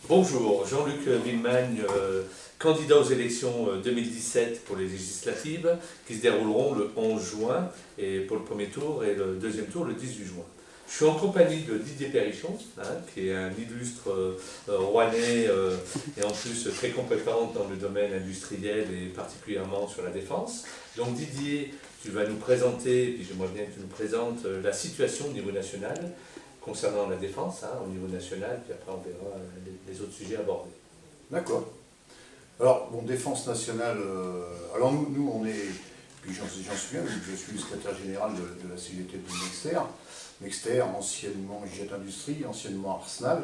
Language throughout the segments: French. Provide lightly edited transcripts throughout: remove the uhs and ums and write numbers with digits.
Bonjour, Jean-Luc Villemagne, candidat aux élections 2017 pour les législatives qui se dérouleront le 11 juin et pour le premier tour et le deuxième tour le 18 juin. Je suis en compagnie de Didier Perrichon, qui est un illustre rouennais et en plus très compétent dans le domaine industriel et particulièrement sur la défense. Donc Didier, tu vas nous présenter, puis j'aimerais bien que tu nous présentes la situation au niveau national concernant la défense, au niveau national, puis après on verra les autres sujets abordés. D'accord. Alors, bon, défense nationale, alors nous on est, puis j'en suis bien, je suis le secrétaire général de la CGT de Nexter. Nexter, anciennement Jet Industrie, anciennement Arsenal,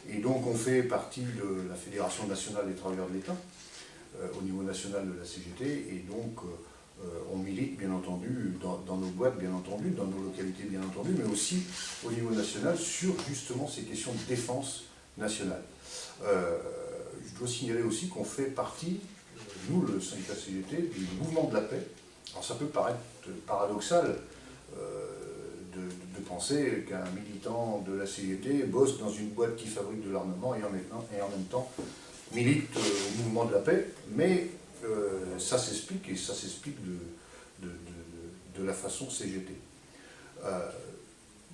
et donc on fait partie de la Fédération nationale des travailleurs de l'État, au niveau national de la CGT, et donc on milite bien entendu dans nos boîtes, bien entendu, dans nos localités, bien entendu, mais aussi au niveau national sur justement ces questions de défense nationale. Je dois signaler aussi qu'on fait partie, nous, le syndicat CGT, du mouvement de la paix. Alors ça peut paraître paradoxal de penser qu'un militant de la CGT bosse dans une boîte qui fabrique de l'armement et en même temps milite au mouvement de la paix, mais ça s'explique, et ça s'explique de la façon CGT.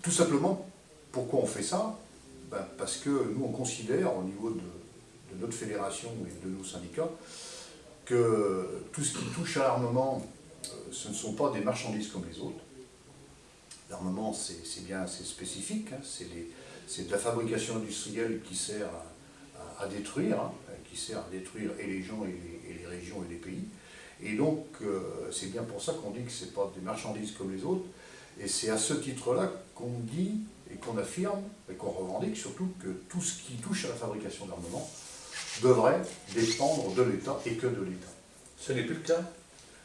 Tout simplement, pourquoi on fait ça? Parce que nous, on considère, au niveau de notre fédération et de nos syndicats, que tout ce qui touche à l'armement, ce ne sont pas des marchandises comme les autres. L'armement, c'est bien assez spécifique, c'est de la fabrication industrielle qui sert à détruire, qui sert à détruire et les gens et les régions et les pays. Et donc, c'est bien pour ça qu'on dit que ce n'est pas des marchandises comme les autres. Et c'est à ce titre-là qu'on dit et qu'on affirme et qu'on revendique surtout que tout ce qui touche à la fabrication d'armement devrait dépendre de l'État et que de l'État. Ce n'est plus le cas?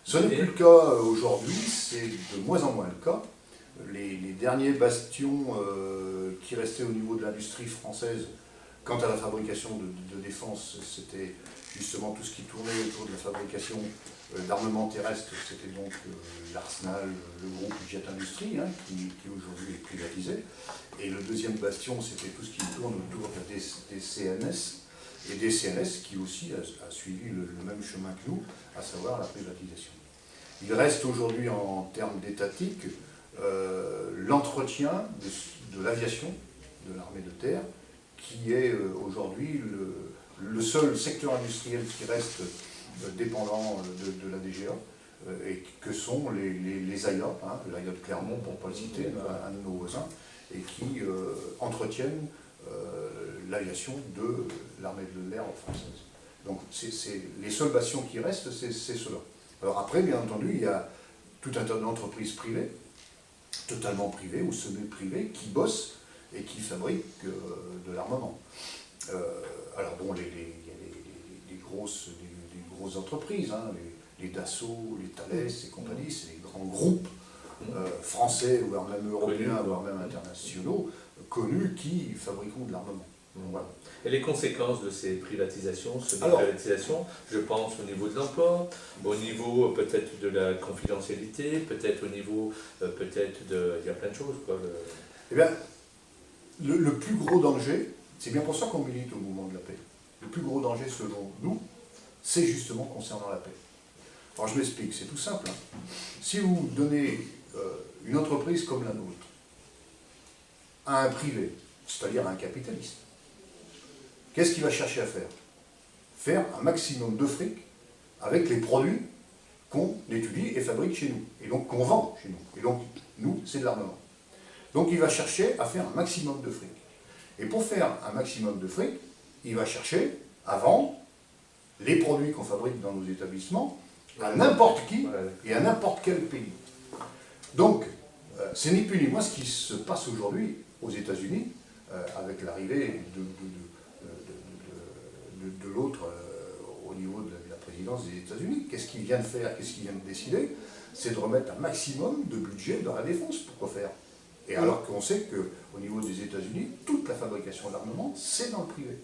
Ce n'est plus le cas aujourd'hui, c'est de moins en moins le cas. Les derniers bastions qui restaient au niveau de l'industrie française quant à la fabrication de défense, c'était justement tout ce qui tournait autour de la fabrication d'armements terrestres. C'était donc l'Arsenal, le groupe Jet Industrie, qui aujourd'hui est privatisé. Et le deuxième bastion, c'était tout ce qui tourne autour des CNS, et des CNS qui aussi a suivi le même chemin que nous, à savoir la privatisation. Il reste aujourd'hui en termes d'étatique l'entretien de l'aviation, de l'armée de terre, qui est aujourd'hui le seul secteur industriel qui reste dépendant de la DGA, et que sont les AIA, l'AIA de Clermont pour ne pas le citer, un de nos voisins, et qui entretiennent l'aviation de l'armée de l'air française. Donc les seuls bastions qui restent, c'est ceux-là. Alors après, bien entendu, il y a tout un tas d'entreprises privées, totalement privées ou semi-privées, qui bossent et qui fabriquent de l'armement. Alors bon, il y a des grosses entreprises, les Dassault, les Thales et compagnie, c'est des grands groupes français, voire même européens, voire même internationaux, connus, qui fabriqueront de l'armement. Voilà. Et les conséquences de ces privatisations, je pense au niveau de l'emploi, au niveau peut-être de la confidentialité, peut-être au niveau, il y a plein de choses, quoi. Eh bien, le plus gros danger, c'est bien pour ça qu'on milite au mouvement de la paix. Le plus gros danger, selon nous, c'est justement concernant la paix. Alors je m'explique, c'est tout simple. Si vous donnez une entreprise comme la nôtre à un privé, c'est-à-dire à un capitaliste, qu'est-ce qu'il va chercher à faire? Faire un maximum de fric avec les produits qu'on étudie et fabrique chez nous, et donc qu'on vend chez nous. Et donc, nous, c'est de l'armement. Donc il va chercher à faire un maximum de fric. Et pour faire un maximum de fric, il va chercher à vendre les produits qu'on fabrique dans nos établissements à n'importe qui et à n'importe quel pays. Donc, c'est ni plus ni moins ce qui se passe aujourd'hui aux États-Unis, avec l'arrivée de l'autre au niveau de la présidence des États-Unis. Qu'est-ce qu'il vient de faire? Qu'est-ce qu'il vient de décider? C'est de remettre un maximum de budget dans la défense. Pourquoi faire? Et alors qu'on sait qu'au niveau des États-Unis, toute la fabrication d'armement, c'est dans le privé.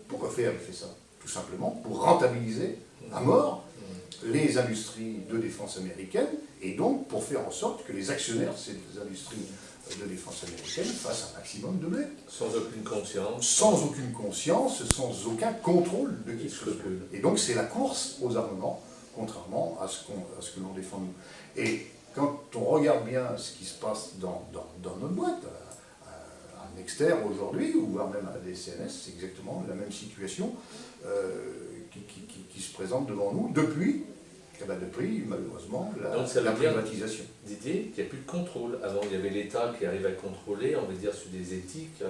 Pourquoi faire? Il fait ça. tout simplement pour rentabiliser à mort les industries de défense américaines, et donc pour faire en sorte que les actionnaires de ces industries de défense américaines fassent un maximum de blé. Sans aucune conscience. Sans aucune conscience, sans aucun contrôle de qui que ce soit. Et donc c'est la course aux armements, contrairement à ce que l'on défend nous. Et quand on regarde bien ce qui se passe dans notre boîte, à Nexter aujourd'hui, ou voire même à la DCNS, c'est exactement la même situation qui se présente devant nous depuis malheureusement, la privatisation. Didier, qu'il n'y a plus de contrôle. Avant, il y avait l'État qui arrivait à contrôler, on va dire, sur des éthiques,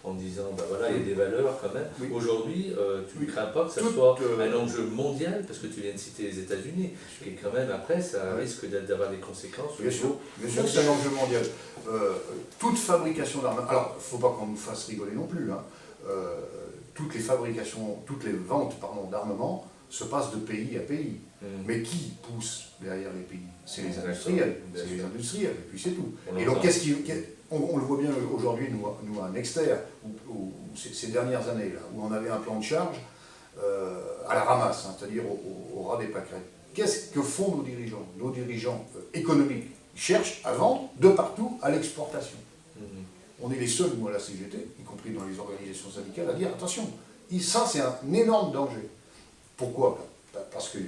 en disant, ben voilà, il y a des valeurs quand même. Oui. Aujourd'hui, tu ne crains pas que ça soit un enjeu mondial, parce que tu viens de citer les États-Unis, qui quand même, après, ça risque d'avoir des conséquences. Bien sûr que c'est un enjeu mondial. Toute fabrication d'armes, alors, il ne faut pas qu'on nous fasse rigoler non plus, hein. Toutes les ventes d'armements se passent de pays à pays. Mais qui pousse derrière les pays? C'est les industriels. C'est les industriels, et puis c'est tout. Et donc, on le voit bien aujourd'hui, nous à Nexter, ces dernières années, là, où on avait un plan de charge à la ramasse, hein, c'est-à-dire au ras des pâquerettes. Qu'est-ce que font nos dirigeants? Nos dirigeants économiques cherchent à vendre de partout à l'exportation. On est les seuls, nous, à la CGT, y compris dans les organisations syndicales, à dire attention, ça c'est un énorme danger. Pourquoi? Parce que,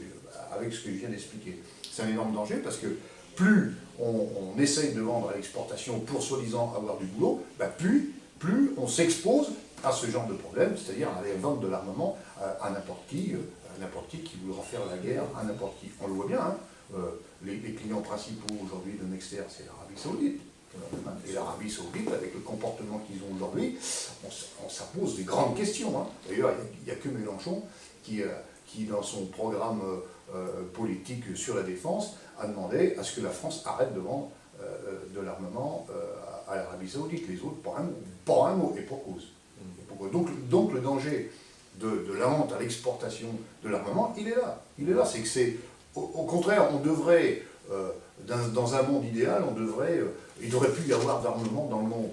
avec ce que je viens d'expliquer, c'est un énorme danger parce que plus on essaye de vendre à l'exportation pour soi-disant avoir du boulot, plus on s'expose à ce genre de problème, c'est-à-dire à aller vendre de l'armement à n'importe qui voudra faire la guerre à n'importe qui. On le voit bien, hein, les clients principaux aujourd'hui de Nexter, c'est l'Arabie Saoudite. Et l'Arabie Saoudite, avec le comportement qu'ils ont aujourd'hui, ça pose des grandes questions. Hein. D'ailleurs, il n'y a que Mélenchon qui, dans son programme politique sur la défense, a demandé à ce que la France arrête de vendre de l'armement à l'Arabie Saoudite. Les autres, pas un mot, et pour cause. Donc le danger de la vente à l'exportation de l'armement, il est là. Il est là, c'est que c'est... Au contraire, on devrait, dans un monde idéal, il devrait plus y avoir d'armement dans le monde.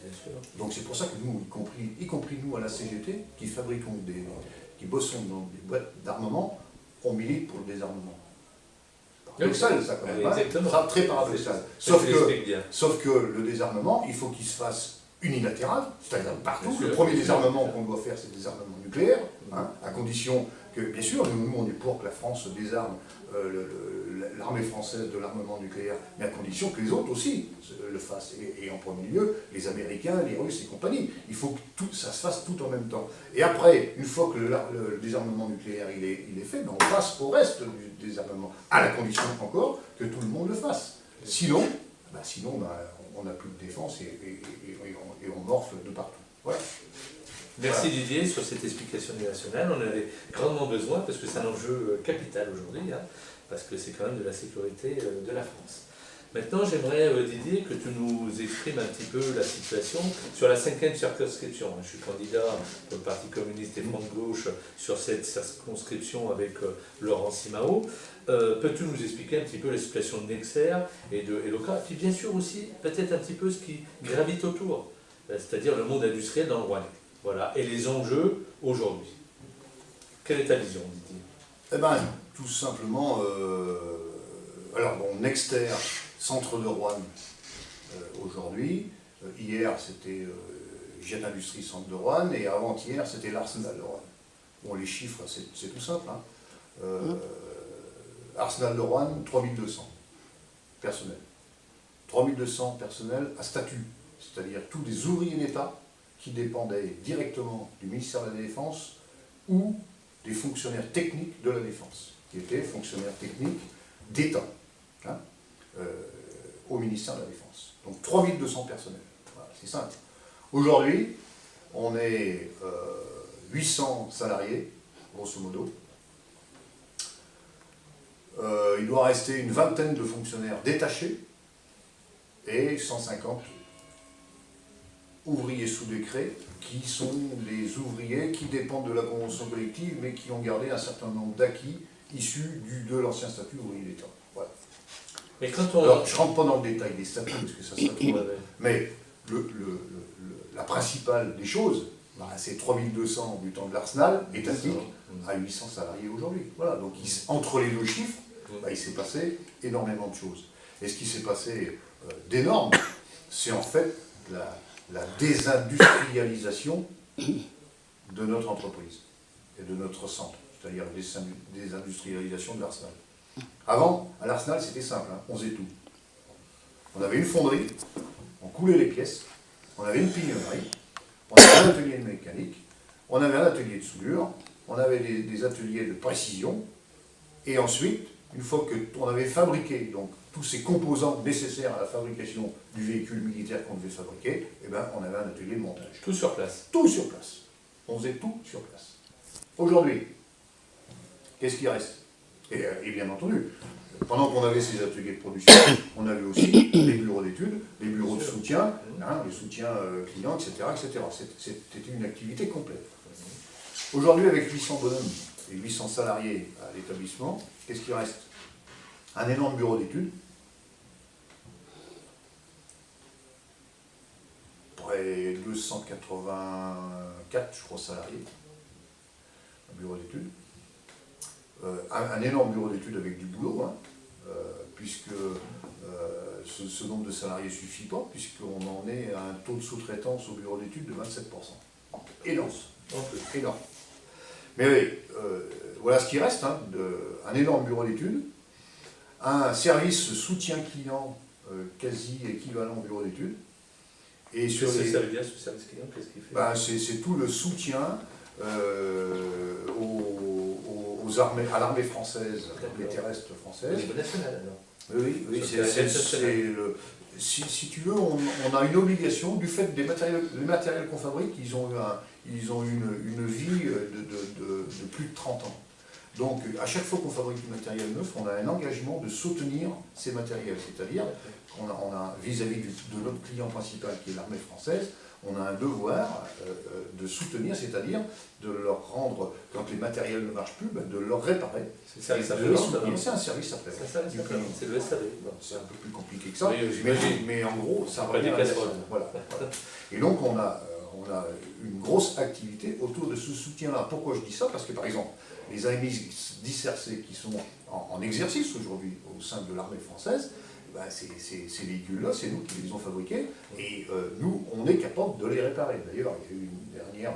Bien sûr. Donc c'est pour ça que nous, y compris nous à la CGT, qui bossons dans des boîtes d'armement, on milite pour le désarmement. Paradoxal, ça quand même. Très paradoxal. Sauf que le désarmement, il faut qu'il se fasse unilatéral, c'est-à-dire partout. Le premier désarmement qu'on doit faire, c'est le désarmement nucléaire, hein, à condition que, bien sûr, nous on est pour que la France désarme l'armée française de l'armement nucléaire, mais à condition que les autres aussi le fassent. Et en premier lieu, les Américains, les Russes et compagnie. Il faut que ça se fasse tout en même temps. Et après, une fois que le désarmement nucléaire il est fait, on passe au reste du désarmement, à la condition encore que tout le monde le fasse. Sinon, on n'a plus de défense et on morfle de partout. Voilà. Merci Didier sur cette explication nationale. On en avait grandement besoin parce que c'est un enjeu capital aujourd'hui, hein, parce que c'est quand même de la sécurité de la France. Maintenant, j'aimerais, Didier, que tu nous exprimes un petit peu la situation sur la 5e circonscription. Je suis candidat pour le Parti communiste et Front de gauche sur cette circonscription avec Laurent Simao. Peux-tu nous expliquer un petit peu la situation de Nexter et de Eloca, puis bien sûr aussi peut-être un petit peu ce qui gravite autour, c'est-à-dire le monde industriel dans le Rouennais. Voilà, et les enjeux aujourd'hui. Quelle est ta vision, Didier? Eh bien, tout simplement, Nexter, centre de Roanne, aujourd'hui. Hier, c'était Jet Industrie, centre de Roanne, et avant-hier, c'était l'Arsenal de Roanne. Bon, les chiffres, c'est tout simple. Hein. Arsenal de Roanne, 3200 personnels. 3200 personnels à statut, c'est-à-dire tous des ouvriers d'État qui dépendaient directement du ministère de la Défense ou des fonctionnaires techniques de la Défense, qui étaient fonctionnaires techniques d'État, hein, au ministère de la Défense. Donc 3200 personnels, voilà, c'est simple. Aujourd'hui, on est 800 salariés, grosso modo. Il doit rester une vingtaine de fonctionnaires détachés et 150 ouvriers sous décret, qui sont des ouvriers qui dépendent de la convention collective, mais qui ont gardé un certain nombre d'acquis issus de l'ancien statut ouvrier d'État. Voilà. Mais quand Alors, je ne rentre pas dans le détail des statuts, parce que ça serait trop... Mais la principale des choses, c'est 3200 du temps de l'Arsenal, étatique, à 800 salariés aujourd'hui. Voilà, donc entre les deux chiffres, il s'est passé énormément de choses. Et ce qui s'est passé d'énorme, c'est en fait la désindustrialisation de notre entreprise et de notre centre, c'est-à-dire la désindustrialisation de l'Arsenal. Avant, à l'Arsenal, c'était simple, on faisait tout. On avait une fonderie, on coulait les pièces, on avait une pignonnerie, on avait un atelier de mécanique, on avait un atelier de soudure, on avait des ateliers de précision, et ensuite, une fois qu'on avait fabriqué donc, tous ces composants nécessaires à la fabrication du véhicule militaire qu'on devait fabriquer, on avait un atelier de montage. Tout sur place. Tout sur place. On faisait tout sur place. Aujourd'hui, qu'est-ce qui reste et bien entendu, pendant qu'on avait ces ateliers de production, on avait aussi les bureaux d'études, les bureaux de soutien, les soutiens clients, etc. C'était une activité complète. Aujourd'hui, avec 800 bonhommes et 800 salariés à l'établissement, qu'est-ce qui reste? Un énorme bureau d'études, près de 284, je crois, salariés, un bureau d'études. Un énorme bureau d'études avec du boulot, puisque ce nombre de salariés ne suffit pas, puisqu'on en est à un taux de sous-traitance au bureau d'études de 27%. Énorme. Énorme. Mais oui, voilà ce qui reste, un énorme bureau d'études, un service soutien client quasi équivalent au bureau d'études. Et Ça veut dire ce service client, qu'est-ce qu'il fait? C'est tout le soutien à l'armée française, à l'armée terrestre française. Au niveau national alors. Oui, si tu veux, on a une obligation du fait des matériels qu'on fabrique, ils ont une vie de plus de 30 ans. Donc, à chaque fois qu'on fabrique du matériel neuf, on a un engagement de soutenir ces matériels. C'est-à-dire qu'on a vis-à-vis de notre client principal, qui est l'armée française, on a un devoir de soutenir, c'est-à-dire de leur rendre, quand les matériels ne marchent plus, de leur réparer. C'est un service après-vente. C'est un service après. C'est le SAV. C'est un peu plus compliqué que ça, Oui, mais en gros, ça revient des à casseroles. voilà. Et donc, on a une grosse activité autour de ce soutien-là. Pourquoi je dis ça? Parce que, par exemple, les AMX-10RC qui sont en exercice aujourd'hui au sein de l'armée française, ces véhicules-là, c'est nous qui les avons fabriqués, et nous, on est capable de les réparer. D'ailleurs, il y a eu une dernière